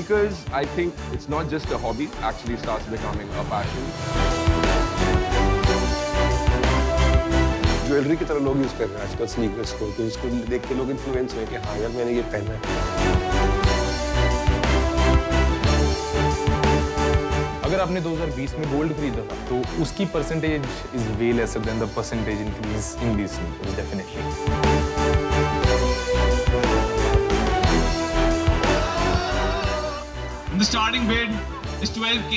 Sneakers, I think it's not just a hobby, actually starts becoming a passion. Jewellery की तरह लोग use कर रहे हैं आजकल स्नीकर्स को, तो इसको देख के लोग इन्फ्लुएंस हुए कि हाँ यार मैंने ये पहना है। अगर आपने 2020 में गोल्ड खरीदा था तो उसकी percentage is way lesser than the percentage increase in these sneakers definitely. The starting bid is 12K.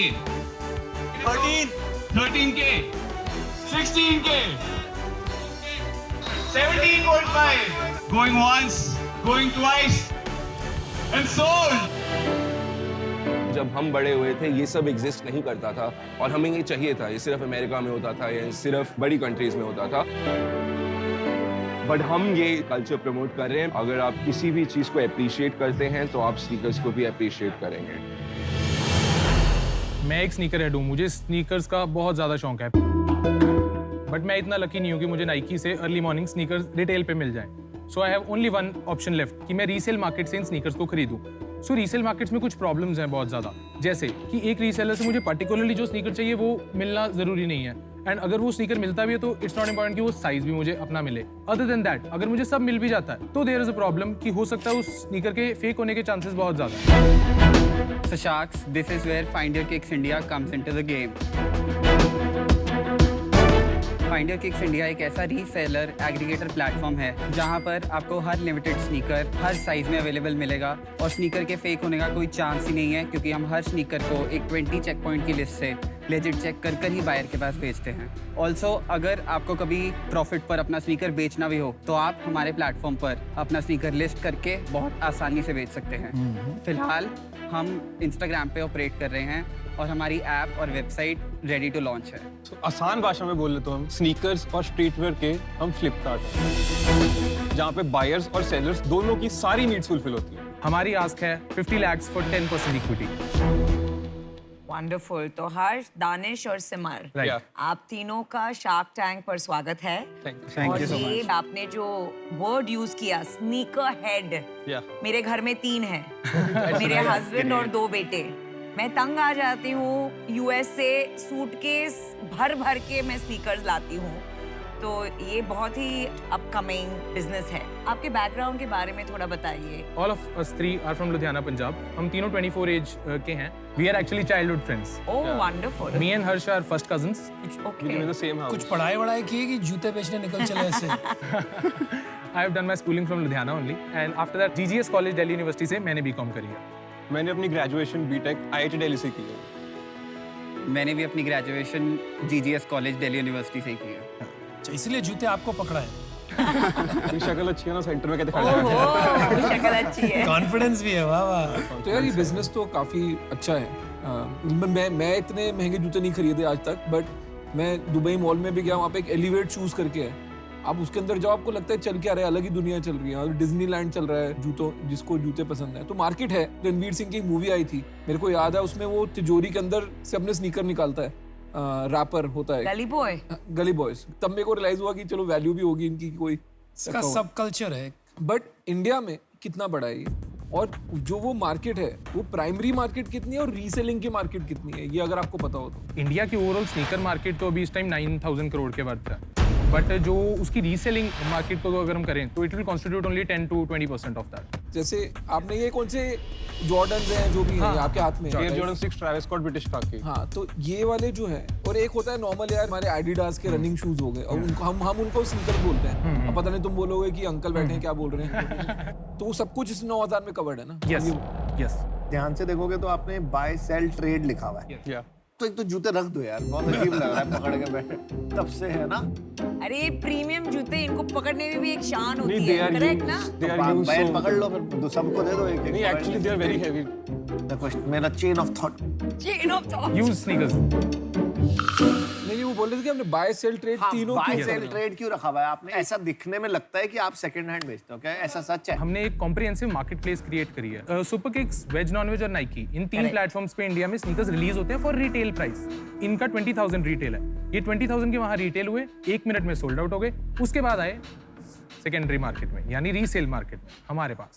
13K. 16K. 17.5. Going once, going twice, and sold. जब हम बड़े हुए थे ये सब एग्जिस्ट नहीं करता था और हमें ये चाहिए था। ये सिर्फ अमेरिका में होता था या सिर्फ बड़ी कंट्रीज में होता था। बट हम ये कल्चर प्रमोट कर रहे हैं। अगर आप किसी भी चीज को अप्रिशिएट करते हैं तो आप स्नीकर्स को भी अप्रिशिएट करेंगे। मैं एक स्नीकर हेड हूँ, मुझे स्नीकर्स का बहुत ज़्यादा शौक है, बट मैं इतना लकी नहीं हूँ कि मुझे नाइकी से अर्ली मॉर्निंग स्नीकर्स रिटेल पे मिल जाएं। So I have only one option left कि मैं रीसेल मार्केट से इन स्नीकर्स को खरीदूँ। सो रीसेल मार्केट्स में कुछ प्रॉब्लम्स हैं बहुत ज़्यादा, जैसे कि एक रीसेलर से मुझे पर्टिकुलरली जो स्नीकर चाहिए वो मिलना ज़रूरी नहीं है, एंड अगर वो स्नीकर मिलता भी है तो इट्स नॉट इंपॉर्टेंट कि वो साइज भी मुझे अपना मिले। अदर देन दैट अगर मुझे सब मिल भी जाता है तो देयर इज अ प्रॉब्लम कि हो सकता है उस स्नीकर के फेक होने के चांसेस बहुत ज़्यादा हैं। So Sharks, this is where Find Your Kicks India comes into the game. Find Your Kicks India एक ऐसा रीसेलर एग्रीगेटर प्लेटफॉर्म है जहां पर आपको हर लिमिटेड स्नीकर हर साइज में अवेलेबल मिलेगा और स्नीकर के फेक होने का कोई चांस ही नहीं है, क्योंकि हम हर स्नीकर को एक 20 चेक पॉइंट की लिस्ट से लेजिट चेक कर कर ही बायर के पास भेजते हैं। ऑल्सो अगर आपको कभी प्रॉफिट पर अपना स्नीकर बेचना भी हो तो आप हमारे प्लेटफॉर्म पर अपना स्नीकर लिस्ट करके बहुत आसानी से बेच सकते हैं। फिलहाल हम इंस्टाग्राम पे ऑपरेट कर रहे हैं और हमारी ऐप और वेबसाइट रेडी टू लॉन्च है। तो आसान भाषा में बोले तो हम स्नीकर्स और स्ट्रीटवेयर के हम फ्लिपकार्ट हैं, जहाँ पे बायर्स और सेलर्स दोनों की सारी नीड्स फुलफिल होती है। हमारी आस्क है 50 lakhs फॉर 10% इक्विटी। वंडरफुल। तो हर्ष, दानिश और सिमर, Right. आप तीनों का शार्क टैंक पर स्वागत है। Thank और you so ये आपने जो वर्ड यूज किया स्नीकर हेड, मेरे घर में 3 हैं मेरे हस्बैंड और 2 बेटे। मैं तंग आ जाती हूँ, यूएस से सूटकेस भर भर के मैं स्नीकर्स लाती हूँ, तो ये बहुत ही अपकमिंग बिजनेस है। आपके बैकग्राउंड के बारे में थोड़ा बताइए। All of us three are from Ludhiana, Punjab. हम तीनों 24 एज के हैं। We are actually childhood friends. Oh wonderful. Me and Harsh are first cousins. Okay. Same house. कुछ पढ़ाई वढ़ाई की है कि जूते बेचने निकल चले ऐसे? I have done my schooling from Ludhiana only, and after that GGS College Delhi University से मैंने B.Com करी है। मैंने अपनी ग्रेजुएशन बीटेक IIT दिल्ली से की है। मैंने भी अपनी graduation GGS college Delhi university से की है। अच्छा, इसलिए जूते आपको पकड़ा है। ये शक्ल अच्छी है ना, सेंटर में कहते खड़ा है। ओहो, शक्ल अच्छी है। कॉन्फिडेंस भी है, वाह वाह। तो यार ये बिजनेस तो काफ़ी अच्छा है। मैं इतने महंगे जूते नहीं खरीदे आज तक, बट मैं दुबई मॉल में भी गया, वहाँ पे एक एलिवेट शूज़ करके है। आप उसके अंदर जाओ, आपको लगता है चल क्या रहा है, अलग ही दुनिया चल रही है। और डिज्नीलैंड चल रहा है जूतों, जिसको जूते पसंद है। तो मार्केट है। रणवीर सिंह की मूवी आई थी, मेरे को याद है, उसमें वो तिजोरी के अंदर से अपने स्नीकर निकालता है, रैपर होता है, गली बॉय। गली बॉयज। तब मेरे को रियलाइज हुआ कि चलो वैल्यू भी होगी इनकी कोई। इसका सब कल्चर है। बट इंडिया में कितना बड़ा है ये, और जो वो मार्केट है वो प्राइमरी मार्केट कितनी है और रीसेलिंग की मार्केट कितनी है, ये अगर आपको पता हो तो। इंडिया की ओवरऑल स्नीकर मार्केट तो अभी इस टाइम 9,000 करोड़ के वर्थ है, बट जो उसकी रीसेलिंग मार्केट को अगर हम करें तो it will constitute only 10 to 20% of that. जैसे आपने ये कौन से जॉर्डन्स हैं जो भी हैं आपके हाथ में? Air Jordan 6 Travis Scott British khaki. हाँ, तो ये वाले जो हैं, और एक होता है नॉर्मल यार हमारे एडिडास के रनिंग शूज हो गए, और उनको हम उनको स्नीकर बोलते हैं। अब पता नहीं तुम बोलोगे कि अंकल बैठे हैं क्या बोल रहे हैं। तो वो सब कुछ इस 9,000 में कवर्ड है ना? Yes yes. ध्यान से देखोगे तो आपने बाय सेल ट्रेड लिखा हुआ है। तो एक तो जूते रख दो यार, बहुत अजीब लग रहा है पकड़ के बैठे, तब से है ना। अरे ये प्रीमियम जूते, इनको पकड़ने में भी एक शान होती है, करेक्ट ना? बैग पकड़ लो, फिर सबको दे दो एक। नहीं, actually they are very heavy. देखो मेरा chain of thought. Chain of thought. Use sneakers. नहीं, वो बोल रहे थे कि हमने बाय सेल ट्रेड तीनों बाय क्यों कर सेल रहे हैं? ट्रेड क्यों रखा हुआ है आपने? ऐसा दिखने में लगता है कि आप सेकंड हैंड बेचते हो, क्या ऐसा सच है? हमने एक कॉम्प्रिहेंसिव मार्केट प्लेस क्रिएट करी है। Super kicks, veg non veg और नाइकी, इन 3 प्लेटफॉर्म्स पे इंडिया में स्नीकर्स रिलीज होते हैं फॉर रिटेल प्राइस। इनका 20,000 रिटेल है, ये 20,000 के वहाँ रिटेल हुए, 1 मिनट में सोल्ड आउट हो गए। उसके बाद आए सेकेंडरी मार्केट में यानी रीसेल मार्केट में हमारे पास।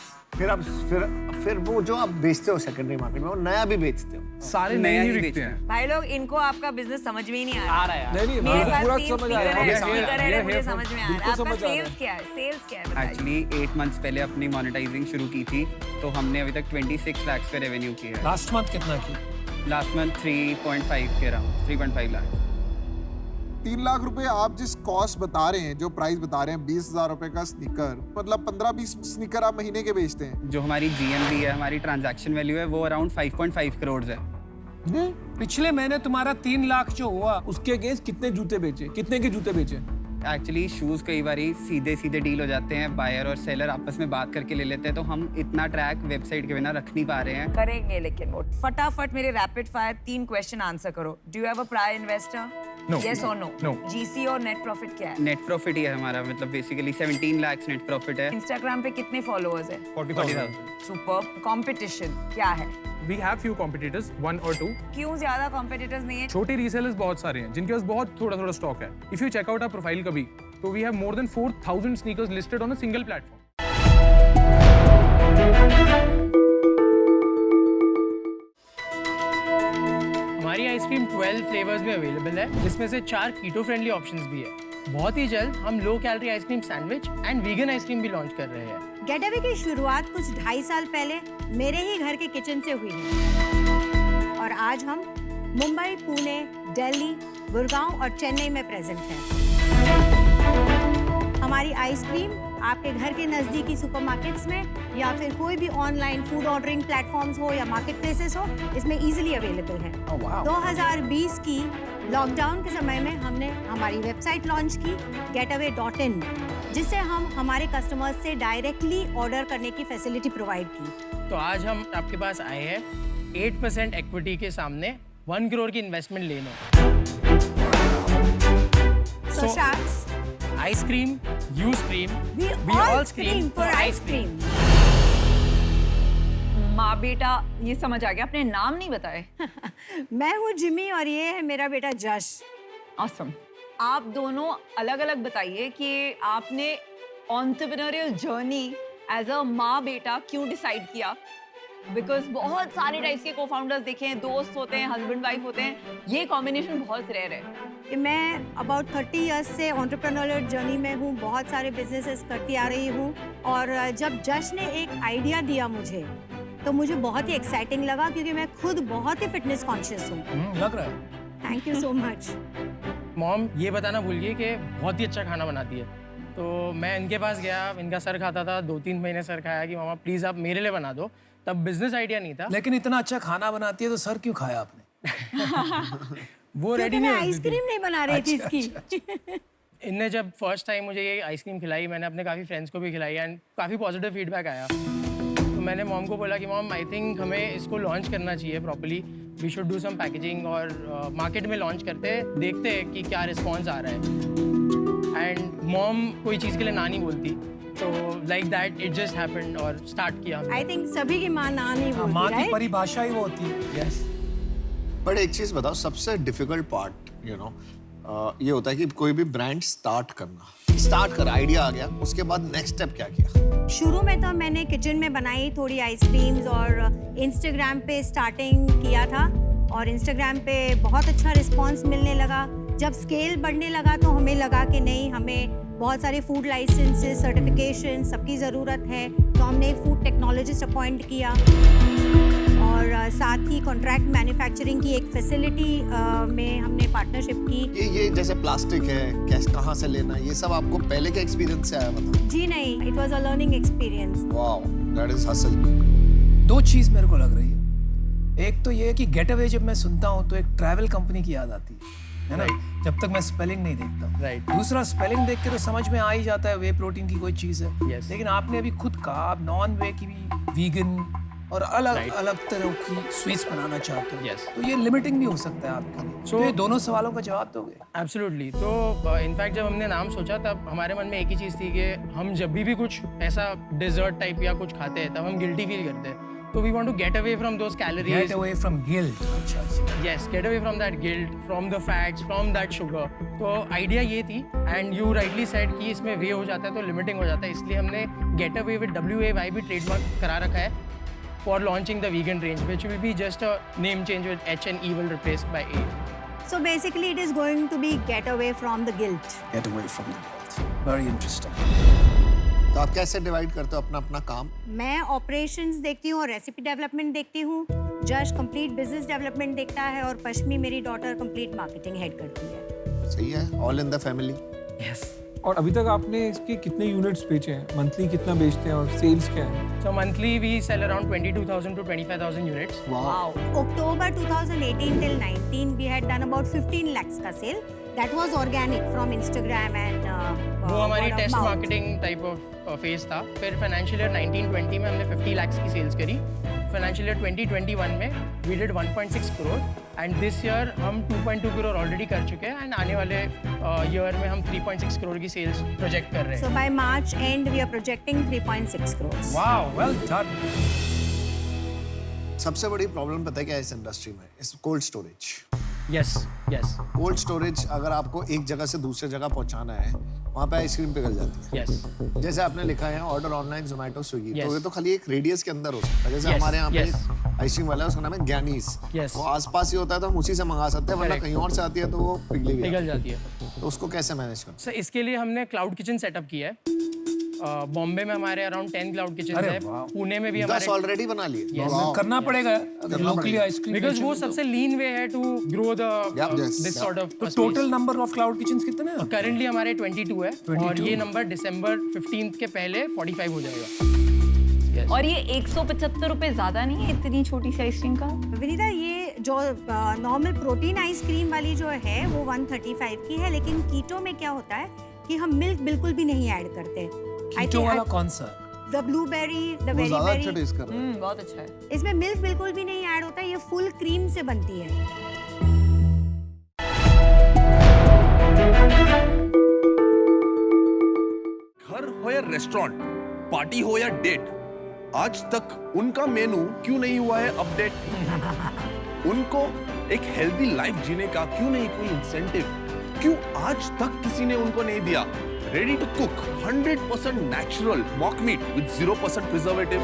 फिर वो जो आप बेचते हो सेकेंडरी मार्केट में वो नया भी बेचते हो? सारे नए ही बिकते हैं भाई लोग, इनको आपका बिजनेस समझ में ही नहीं आ रहा है। नहीं मेरे पास पूरा 3 समझ आ रहा है स्पीकर है, मुझे समझ में आ रहा है। बिल्कुल आपका समझ आ रहा है। सेल्स क्या है? सेल्स क्या है बताइए। एक्चुअली 8 मंथ्स पहले अपनी मोनेटाइजिंग शुरू की थी, तो हमने अभी तक 26 लाख पे रेवेन्यू किया है। लास्ट मंथ कितना की? लास्ट मंथ 3.5 के अराउंड 3.5 लाख। 3 लाख रुपए आप जिस कॉस्ट बता रहे हैं, जो प्राइस बता रहे हैं 20,000 रुपए का स्नीकर, मतलब 15-20 स्नीकर आप महीने के बेचते हैं। जो हमारी GMV है, हमारी ट्रांजैक्शन वैल्यू है, वो अराउंड 5.5 करोड़ है। पिछले महीने तुम्हारा 3 लाख जो हुआ, उसके अगेंस्ट कितने जूते बेचे, कितने के जूते बेचे? एक्चुअली शूज़ कई बार सीधे डील हो जाते हैं, बायर और सेलर आपस में बात करके ले लेते हैं, तो हम इतना ट्रैक वेबसाइट के बिना रख नहीं पा रहे हैं। करेंगे लेकिन वो फटाफट मेरे रैपिड फायर 3 क्वेश्चन आंसर करो। Do you have a prior investor? No. Yes or no? No. GC और नेट प्रॉफिट क्या है? नेट प्रॉफिट ही है हमारा, मतलब बेसिकली 17 लाख नेट प्रॉफिट है। इंस्टाग्राम पे कितने फॉलोअर्स है? 40,000। सुपर। कंपटीशन क्या है? We have few competitors, 1 or 2. क्यों ज्यादा कॉम्पिटिटर्स नहीं है? छोटे रीसेलर्स बहुत सारे हैं जिनके पास बहुत थोड़ा स्टॉक है। If you check out our profile कभी, तो we have more than 4,000 sneakers listed on a single platform. हमारी आइसक्रीम 12 फ्लेवर्स में अवेलेबल है, जिसमें से 4 कीटो फ्रेंडली ऑप्शंस भी है। बहुत ही जल्द हम low calorie ice cream sandwich and vegan ice cream भी लॉन्च कर रहे हैं। गेटअवे की शुरुआत कुछ 2.5 साल पहले मेरे ही घर के किचन से हुई है और आज हम मुंबई, पुणे, दिल्ली, गुड़गांव और चेन्नई में प्रेजेंट हैं। हमारी आइसक्रीम आपके घर के नज़दीकी सुपरमार्केट्स में या फिर कोई भी ऑनलाइन फूड ऑर्डरिंग प्लेटफॉर्म्स हो या मार्केट प्लेसेस हो, इसमें इजीली अवेलेबल है। 2020 की लॉकडाउन के समय में हमने हमारी वेबसाइट लॉन्च की getaway.in, जिससे हम हमारे कस्टमर्स से डायरेक्टली ऑर्डर करने की फैसिलिटी प्रोवाइड की। तो आज हम आपके पास आए हैं 8% इक्विटी के सामने 1 करोड़ की इन्वेस्टमेंट लेने। So sharks, ice cream, you scream, we all scream for ice cream. माँ बेटा ये समझ आ गया, अपने नाम नहीं बताए। मैं हूँ जिमी और ये है मेरा बेटा जश। Awesome. आप दोनों अलग अलग बताइए कि आपने एंटरप्रेन्योरियल जर्नी एज अ माँ बेटा क्यों डिसाइड किया? बिकॉज बहुत सारे टाइप्स के को-फाउंडर्स देखे हैं, दोस्त होते हैं, हस्बैंड वाइफ होते हैं, ये कॉम्बिनेशन बहुत रेयर है। मैं अबाउट 30 इयर्स से एंटरप्रेन्योरियल जर्नी में हूँ, बहुत सारे बिजनेसेस करती आ रही हूँ और जब जश ने एक आइडिया दिया मुझे तो मुझे बहुत ही एक्साइटिंग लगा क्योंकि मैं खुद बहुत ही फिटनेस कॉन्शियस हूँ। लग रहा है। Thank you so much. Mom ये बताना भूल गई कि बहुत ही अच्छा खाना बनाती है, तो मैं इनके पास गया, इनका सर खाता था, 2-3 महीने सर खाया कि मामा प्लीज़ आप मेरे लिए बना दो। तब बिजनेस आइडिया नहीं था। लेकिन इतना अच्छा खाना बनाती है तो सर क्यों खाया आपने? वो रेडी नहीं होती थी। आइसक्रीम नहीं बना रही थी इसकी। इनने जब फर्स्ट टाइम मुझे ये आइसक्रीम खिलाई, मैंने अपने काफ़ी फ्रेंड्स को भी खिलाई एंड काफ़ी पॉजिटिव फीडबैक आया। तो मैंने मॉम को बोला कि मॉम आई थिंक हमें इसको लॉन्च करना चाहिए properly, we should do some packaging और मार्केट में लॉन्च करते देखते हैं कि क्या रिस्पॉन्स आ रहा है। एंड मॉम कोई चीज़ के लिए ना नहीं बोलती, तो like that it just happened और स्टार्ट किया। आई थिंक सभी की माँ ना नहीं बोलती, माँ की right? परिभाषा ही वो होती है। यस। बट एक चीज बताओ, सबसे डिफिकल्ट पार्ट ये होता है कि कोई भी ब्रांड स्टार्ट करना। स्टार्ट कर, आइडिया आ गया, उसके बाद नेक्स्ट स्टेप क्या किया? शुरू में तो मैंने किचन में बनाई थोड़ी आइसक्रीम्स और इंस्टाग्राम पे स्टार्टिंग किया था और इंस्टाग्राम पे बहुत अच्छा रिस्पांस मिलने लगा। जब स्केल बढ़ने लगा तो हमें लगा कि नहीं, हमें बहुत सारे फूड लाइसेंसेस, सर्टिफिकेशन सबकी ज़रूरत है, तो हमने एक फूड टेक्नोलॉजिस्ट अपॉइंट किया और साथ ही कॉन्ट्रैक्ट मैन्युफैक्चरिंग की एक फैसिलिटी में हमने पार्टनरशिप की। ये जैसे प्लास्टिक है, कैसे कहाँ से लेना, ये सब आपको पहले के एक्सपीरियंस से आया? बताओ। जी नहीं, it was a learning experience. Wow, that is hustle. 2 चीज मेरे को लग रही है। एक तो ये है कि गेटअवे जब मैं सुनता हूँ तो एक ट्रैवल कंपनी की याद आती है ना, जब तक मैं स्पेलिंग नहीं देखता हूँ। राइट। दूसरा, स्पेलिंग देख के तो समझ में आ ही जाता है वे प्रोटीन की कोई चीज़ है। Yes. लेकिन आपने अभी खुद कहा आप नॉन वे की भी, वीगन और अलग अलग तरह की स्वीट्स बनाना चाहते हो। Yes. तो ये लिमिटिंग भी हो सकता है आपके लिए। So- तो ये दोनों सवालों का जवाब दोगे? एब्सोल्युटली। तो इनफैक्ट जब हमने नाम सोचा तब हमारे मन में एक ही चीज़ थी कि हम जब भी कुछ ऐसा डिजर्ट टाइप या कुछ खाते हैं तब हम गिल्टी फील करते हैं। तो we want to get away from those calories. Get away from guilt. अच्छा अच्छा. Yes, get away from that guilt, from the fats, from that sugar. तो आइडिया ये थी एंड यू राइटली सेड कि इसमें वे हो जाता है तो लिमिटिंग हो जाता है, इसलिए हमने गेट अवे विद WAY भी ट्रेडमार्क करा रखा है for launching the vegan range which will be just a name change with H and E will replaced by A. So basically it is going to be get away from the guilt. Get away from the guilt. Very interesting. तो आप कैसे divide करते हो अपना अपना काम? मैं operations देखती हूँ और रेसिपी डेवलपमेंट देखती हूँ, जश कंप्लीट बिजनेस डेवलपमेंट देखता है और पश्मी मेरी डॉटर कंप्लीट मार्केटिंग हेड करती है. सही है, all in the family. Yes. और अभी तक आपने इसके कितने यूनिट्स बेचे हैं? मंथली कितना बेचते हैं और सेल्स क्या है? So monthly we sell around 22,000 to 25,000 units. Wow. October 2018 till 19 we had done about 15 lakhs का cell. That was organic from Instagram and वो हमारी word of test mouth. Marketing type of phase था. फिर financial year 19-20 में हमने 50 लाख की sales करी. Financial year 2021 में we did 1.6 crore and this year हम 2.2 करोड़ ऑलरेडी कर चुके हैं एंड आने वाले ईयर में हम 3.6 करोड़ की सेल्स प्रोजेक्ट कर रहे हैं. So by March end we are projecting 3.6 crores. Wow, well done. सबसे बड़ी प्रॉब्लम पता है क्या है इस इंडस्ट्री में? इस cold storage. Yes yes cold storage अगर आपको एक जगह से दूसरे जगह पहुंचाना है, वहाँ पे आइसक्रीम पिघल जाती है. यस जैसे आपने लिखा है order online Zomato Swiggy, Yes. तो ये तो खाली एक रेडियस के अंदर हो सकता है. जैसे Yes, हमारे यहाँ पे yes. एक आइसक्रीम वाला है, उसका नाम है ज्ञानीस. Yes. वो आसपास ही होता है तो हम उसी से मंगा सकते हैं, वरना Correct. कहीं और से आती है तो वो पिघल जाती है. तो उसको कैसे मैनेज करते सर इसके लिए हमने क्लाउड किचन सेटअप किया है. बॉम्बे में हमारे अराउंड 10 क्लाउड किचन अरे है. वाह. पुणे में भी 10 हमारे ऑलरेडी बना लिए? Yes. करना पड़ेगा अगर लोकली आइसक्रीम. बिकॉज वो सबसे लीन वे है to grow the Yes. This sort of total number of cloud kitchens कितने हैं? करंटली हमारे 22 है 22? और ये नंबर दिसंबर 15 के पहले 45 हो जाएगा. और ये 175 रुपए ज्यादा नहीं है इतनी छोटी सी आइसक्रीम का? विनीता ये जो नॉर्मल प्रोटीन आइसक्रीम वाली जो है वो 135 की है, लेकिन कीटो में क्या होता है कि हम मिल्क बिल्कुल भी नहीं ऐड करते. कीटो वाला कौन सा? द ब्लूबेरी, द वो वेरी ज्यादा अच्छा बेरी. टेस्ट कर रहा है. बहुत अच्छा है. इसमें मिल्क बिल्कुल भी नहीं ऐड होता, ये फुल क्रीम से बनती है. घर हो या रेस्टोरेंट, पार्टी हो या डेट, आज तक उनका मेनू क्यों नहीं हुआ है अपडेट? उनको एक हेल्दी लाइफ जीने का क्यों नहीं कोई इंसेंटिव? क्यों आज तक किसी ने उनको नहीं दिया ready to cook 100% natural mock meet with 0% preservative?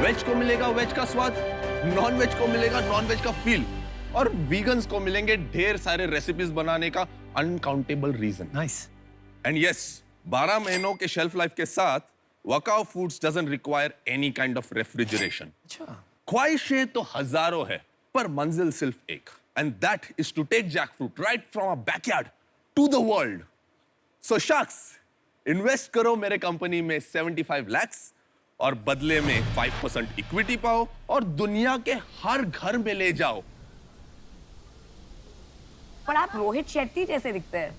Veg को मिलेगा वेज का स्वाद, नॉन वेज को मिलेगा नॉन वेज का फील, और वीगन्स को मिलेंगे ढेर सारे रेसिपीज बनाने का uncountable reason. Nice. And yes, 12 महीनों के शेल्फ लाइफ के साथ Wakaoo foods doesn't require any kind of refrigeration. अच्छा. ख्वाहिशें तो हजारों है, पर मंजिल सिर्फ एक, and that is to take jackfruit right from a backyard to the world. So sharks, invest करो मेरे कंपनी में 75 lakhs और बदले में 5% इक्विटी पाओ और दुनिया के हर घर में ले जाओ. पर आप रोहित शेट्टी जैसे दिखते हैं.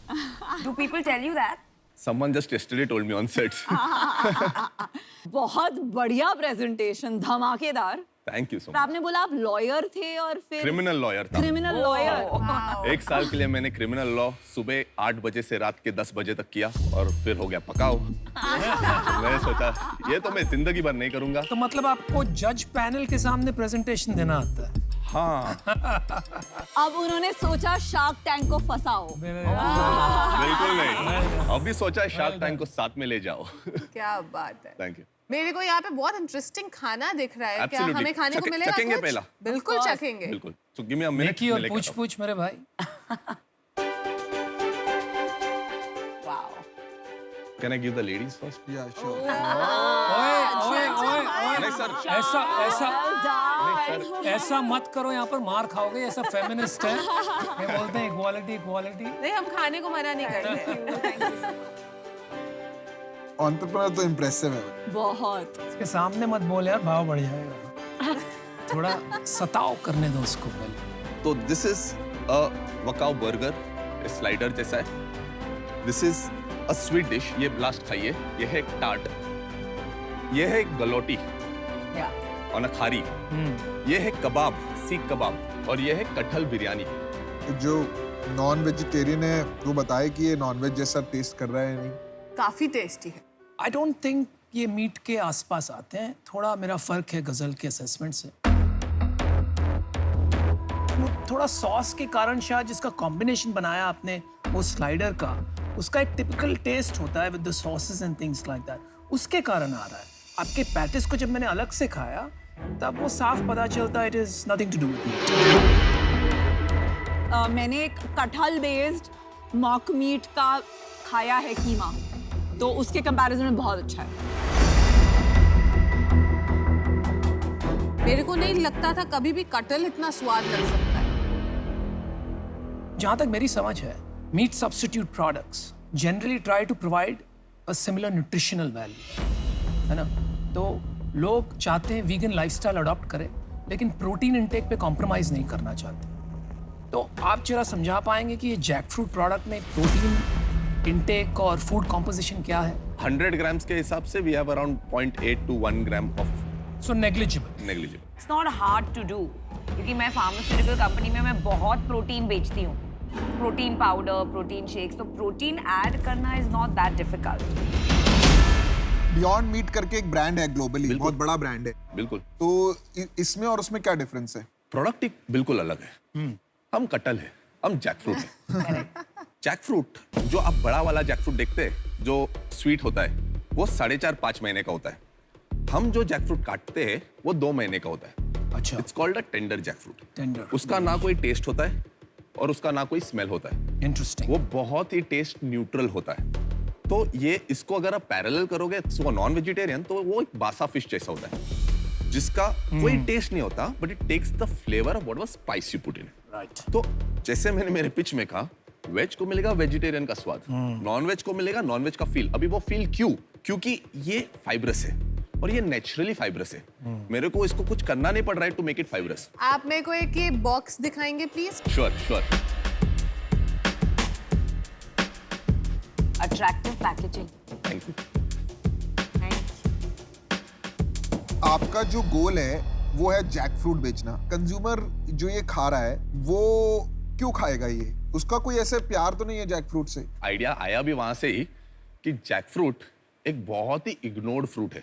Do people tell you that? Someone just yesterday told me on set. बहुत बढ़िया प्रेजेंटेशन, धमाकेदार. Thank you so और much. आपने बोला आप लॉयर थे और फिर क्रिमिनल लॉयर था. Criminal lawyer. 1 साल के लिए मैंने क्रिमिनल लॉ सुबह 8 बजे से रात के 10 बजे तक किया और फिर हो गया पकाओ. मैंने सोचा ये तो मैं जिंदगी भर नहीं करूंगा. तो मतलब आपको जज पैनल के सामने प्रेजेंटेशन देना आता है? हाँ. अब उन्होंने सोचा शार्क टैंक को फंसाओ. बिल्कुल नहीं. अभी सोचा शार्क टैंक को साथ में ले जाओ. क्या बात है. Thank you. मेरे को यहाँ पे बहुत इंटरेस्टिंग खाना दिख रहा है. क्या हमें खाने को मिलेगा? चखेंगे कुछ? पहला. बिल्कुल चखेंगे. बिल्कुल. So give me a minute. देखिए और पूछ मेरे भाई. Can I give the ladies first? Yeah, sure. ओए नहीं सर. ऐसा मत करो, यहाँ पर मार खाओगे. ऐसा फेमिनिस्ट है, ये बोलते हैं इक्वालिटी इक्वालिटी. नहीं, हम खाने को मना नहीं करते. एंटरप्रेन्योर तो इम्प्रेसिव है. बहुत. इसके सामने मत बोल यार, भाव बढ़ जाएगा. थोड़ा सताओ करने दो उसको पहले. तो this is a Wakaoo burger, slider जैसा है. This is a sweet dish. ये लास्ट खाइए. ये है टार्ट. ये है गलोटी और खारी. ये है कबाब, सीख कबाब, और ये है कटहल बिरयानी. जो नॉन वेजिटेरियन है वो बताए कि ये नॉन वेज जैसा टेस्ट कर रहा है या नहीं. काफी टेस्टी है. I don't think ये मीट के आसपास आते हैं। थोड़ा मेरा फ़र्क है गज़ल के असेसमेंट से। वो थोड़ा सॉस के कारण शायद जिसका कॉम्बिनेशन बनाया आपने वो स्लाइडर का, उसका एक टिपिकल टेस्ट होता है with the sauces and things like that, उसके कारण आ रहा है। आपके पैटिस को जब मैंने अलग से खाया तब वो साफ पता चलता है it is nothing to do with meat. मैंने एक कटहल बेस्ड मॉक मीट का खाया है कीमा, तो उसके कंपैरिजन में बहुत अच्छा है। मेरे को नहीं लगता था कभी भी कटहल इतना स्वाद लग सकता है। जहाँ तक मेरी समझ है, meat substitute products generally try to provide a similar nutritional value, है ना? तो लोग चाहते हैं वीगन लाइफस्टाइल अडॉप्ट करें, लेकिन प्रोटीन इंटेक पे कॉम्प्रोमाइज़ नहीं करना चाहते। तो आप जरा समझा पाएंगे कि ये जैक फ्रूट प्रोडक्ट में प्रोटीन इंटेक और फूड कॉम्पोजिशन क्या है? 100 ग्राम्स के हिसाब से we have around 0.8 to 1 gram of so negligible. It's not hard to do, क्योंकि मैं फार्मास्यूटिकल कंपनी में मैं बहुत प्रोटीन बेचती हूँ, प्रोटीन पाउडर, प्रोटीन शेक्स, तो प्रोटीन ऐड करना is not that difficult. Beyond Meat करके एक ब्रांड है ग्लोबली, बहुत बड़ा ब्रांड है। बिल्कुल। तो इसमें और उसमें क्या डिफरेंस है? प्रोडक्ट बिल्कुल अलग है। हम कटहल है, हम जैक फ्रूट है। जैक फ्रूट, जो आप बड़ा वाला जैक फ्रूट देखते हैं जो स्वीट होता है, वो 4.5-5 महीने का होता है। हम जो जैक फ्रूट काटते हैं वो 2 महीने का होता है। अच्छा। It's called a tender jackfruit. Tender. उसका ना कोई टेस्ट होता है और उसका ना कोई स्मेल होता है। इंटरेस्टिंग। वो बहुत ही टेस्ट न्यूट्रल होता है। तो ये इसको अगर आप पैरेलल करोगे तो नॉन वेजिटेरियन, तो वो एक बासा फिश जैसा होता है जिसका कोई टेस्ट नहीं होता, but it takes the flavour of whatever spice you put in. Right. तो जैसे मैंने मेरे पिच में कहा, वेज को मिलेगा वेजिटेरियन का स्वाद, नॉन वेज को मिलेगा नॉन वेज का फील। अभी वो फील क्यों? क्योंकि ये फाइब्रस है और ये नेचुरली फाइब्रस है। मेरे को इसको कुछ करना नहीं पड़ रहा है टू मेक इट फाइब्रस। आप मेरे को एक ये बॉक्स दिखाएंगे please? Sure sure. Attractive packaging. Thank you. आपका जो गोल है वो है जैक फ्रूट बेचना। कंज्यूमर जो ये खा रहा है वो क्यों खाएगा? ये उसका कोई ऐसे प्यार तो नहीं है जैक फ्रूट से? आइडिया आया भी वहां से ही कि जैक फ्रूट एक बहुत ही इग्नोर्ड फ्रूट है।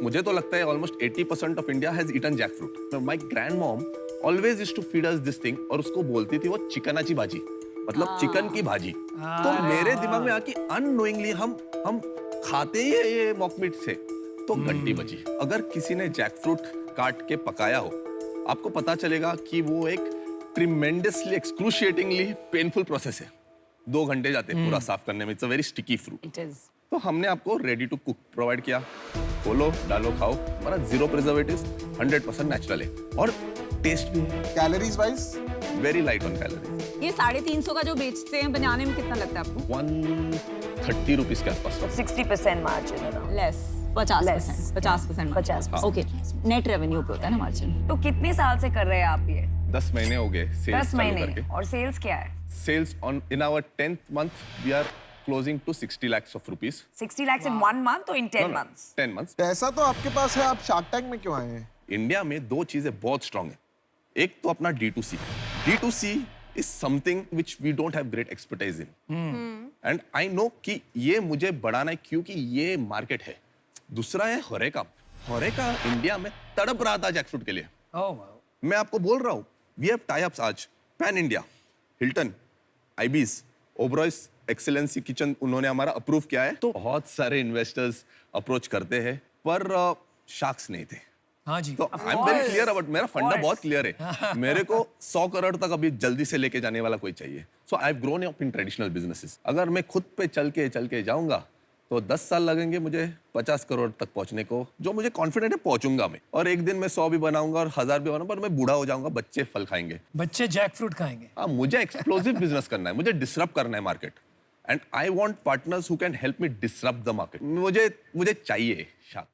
मुझे तो लगता है almost 80% of India has eaten jackfruit. My grandmom always used to feed us this thing, और उसको बोलती थी वो चिकनाची भाजी, मतलब चिकन की भाजी। तो मेरे दिमाग में आके अननोइंगली हम खाते ही ये मॉक मीट से, तो घंटी बजी। अगर किसी ने जैक फ्रूट काट के पकाया हो, आपको पता चलेगा कि वो एक ट्रिमेंडसली एक्सक्रूशिएटिंगली पेनफुल प्रोसेस है। 2 घंटे जाते हैं पूरा साफ करने में। It's a very sticky fruit. It is. तो हमने आपको रेडी टू कुक प्रोवाइड किया। खोलो, डालो, खाओ। हमारा 0 प्रिजर्वेटिव्स, 100% नेचुरल है और टेस्ट भी है। Calories wise very light on calories. ये 350 का जो बेचते हैं बनाने में कितना लगता है आपको? 130 रुपीस के आसपास। 60% margin. Less. 50%। 50%। Okay. Net revenue पे होता है ना मार्जिन। तो कितने साल से कर रहे हैं आप ये? 10 महीने हो गए सेल्स 10 चालू महीने। करके। और सेल्स क्या है? Sales in our 10th month, we are closing to 60 lakhs of rupees. 60 lakhs in 1 month or in 10 months? 10 months. पैसा तो आपके पास है, आप शार्क टैंक में क्यों आए हैं? इंडिया में 2 चीजें बहुत स्ट्रांग है। एक तो अपना D2C। D2C is something which we don't have great expertise in. And I know कि ये मुझे बढ़ाना है क्योंकि ये मार्केट है। दूसरा है होरेका। होरेका इंडिया में तड़प रहा था जैक फ्रूट के लिए। मैं आपको बोल रहा हूँ, we have tie-ups आज pan India, Hilton, ibis, Oberoi's excellency kitchen उन्होंने हमारा अप्रूव किया है। तो बहुत सारे इन्वेस्टर्स अप्रोच करते हैं, पर शार्क्स नहीं थे। हाँ जी। तो I am very clear about, मेरा फंडा बहुत क्लियर है। मेरे को 100 करोड़ तक अभी जल्दी से लेके जाने वाला कोई चाहिए। So I have grown up in traditional businesses. अगर मैं खुद पे चल के जाऊंगा तो 10 साल लगेंगे मुझे 50 करोड़ तक पहुंचने को, जो मुझे कॉन्फिडेंट है पहुंचूंगा मैं। और एक दिन मैं 100 भी बनाऊंगा और 1000 भी बनाऊंगा, पर मैं बूढ़ा हो जाऊंगा, बच्चे फल खाएंगे, बच्चे जैक फ्रूट खाएंगे। हाँ, मुझे एक्सप्लोसिव बिजनेस करना है, मुझे डिसरप्ट करना है market, and I want partners who can help me disrupt the market. मुझे चाहिए शार्क।